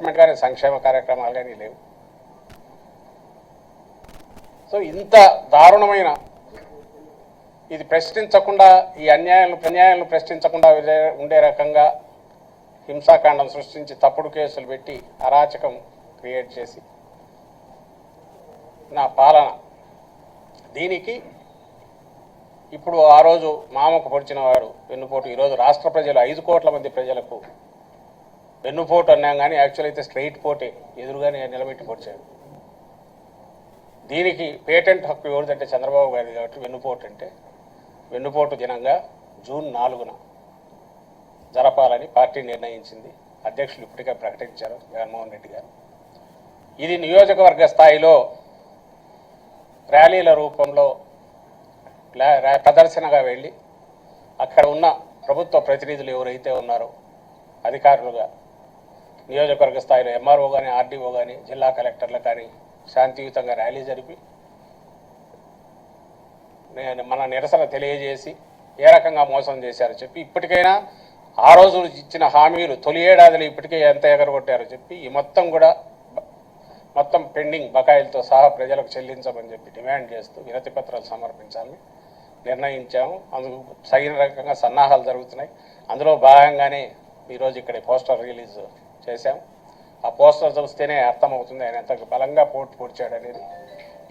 Development కానీ సంక్షేమ కార్యక్రమాలు కానీ లేవు. సో ఇంత దారుణమైన ఇది ప్రశ్నించకుండా, ఈ అన్యాయాలను ప్రశ్నించకుండా ఉండే రకంగా హింసాకాండం సృష్టించి తప్పుడు కేసులు పెట్టి అరాచకం క్రియేట్ చేసి నా పాలన, దీనికి ఇప్పుడు ఆ రోజు మామకు పొడిచిన వాడు వెన్నుపోటు, ఈరోజు రాష్ట్ర ప్రజలు 5 కోట్ల మంది ప్రజలకు వెన్నుపోటు అన్నాం కానీ యాక్చువల్ అయితే స్ట్రైట్ పోటే ఎదురుగానే నిలబెట్టి పొడిచాడు. దీనికి పేటెంట్ హక్కు ఎవరిదంటే చంద్రబాబు గారిది కాబట్టి వెన్నుపోటు అంటే వెన్నుపోటు దినంగా జూన్ 4న జరపాలని పార్టీ నిర్ణయించింది. అధ్యక్షులు ఇప్పటికే ప్రకటించారు జగన్మోహన్ రెడ్డి గారు. ఇది నియోజకవర్గ స్థాయిలో ర్యాలీల రూపంలో ప్రదర్శనగా వెళ్ళి అక్కడ ఉన్న ప్రభుత్వ ప్రతినిధులు ఎవరైతే ఉన్నారో అధికారులుగా నియోజకవర్గ స్థాయిలో ఎంఆర్ఓ కానీ ఆర్డీఓ కానీ జిల్లా కలెక్టర్లు కానీ శాంతియుతంగా ర్యాలీ జరిపి మన నిరసన తెలియజేసి ఏ రకంగా మోసం చేశారో చెప్పి, ఇప్పటికైనా ఆ రోజు ఇచ్చిన హామీలు తొలి ఏడాదిలో ఇప్పటికే ఎంత ఎగరగొట్టారో చెప్పి ఈ మొత్తం పెండింగ్ బకాయిలతో సహా ప్రజలకు చెల్లించమని చెప్పి డిమాండ్ చేస్తూ వినతి పత్రాలు సమర్పించాలని నిర్ణయించాము. అందుకు తగిన రకంగా సన్నాహాలు జరుగుతున్నాయి. అందులో భాగంగానే ఈరోజు ఇక్కడ పోస్టర్ రిలీజ్ చేశాం. ఆ పోస్టర్ చూస్తేనే అర్థమవుతుంది ఆయన ఎంత బలంగా పొడిచాడు అనేది.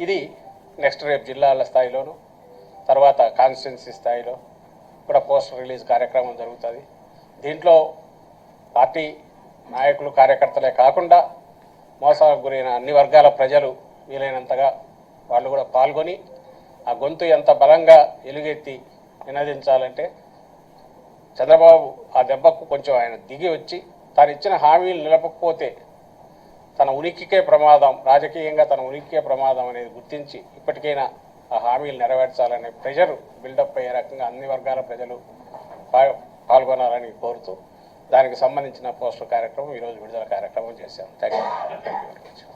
ఇది నెక్స్ట్ రేపు జిల్లాల స్థాయిలోను తర్వాత కాన్స్టిట్యున్సీ స్థాయిలో కూడా పోస్టర్ రిలీజ్ కార్యక్రమం జరుగుతుంది. దీంట్లో పార్టీ నాయకులు కార్యకర్తలే కాకుండా మోసాలకు గురైన అన్ని వర్గాల ప్రజలు వీలైనంతగా వాళ్ళు కూడా పాల్గొని ఆ గొంతు ఎంత బలంగా ఎలుగెత్తి నినదించాలంటే చంద్రబాబు ఆ దెబ్బకు కొంచెం ఆయన దిగి వచ్చి తాను ఇచ్చిన హామీలు నిలపకపోతే తన ఉనికికే ప్రమాదం, రాజకీయంగా తన ఉనికికే ప్రమాదం అనేది గుర్తించి ఇప్పటికైనా ఆ హామీలు నెరవేర్చాలనే ప్రెషర్ బిల్డప్ అయ్యే రకంగా అన్ని వర్గాల ప్రజలు పాల్గొనాలని కోరుతూ దానికి సంబంధించిన పోస్టర్ కార్యక్రమం ఈరోజు విడుదల కార్యక్రమం చేశాం. Thank you.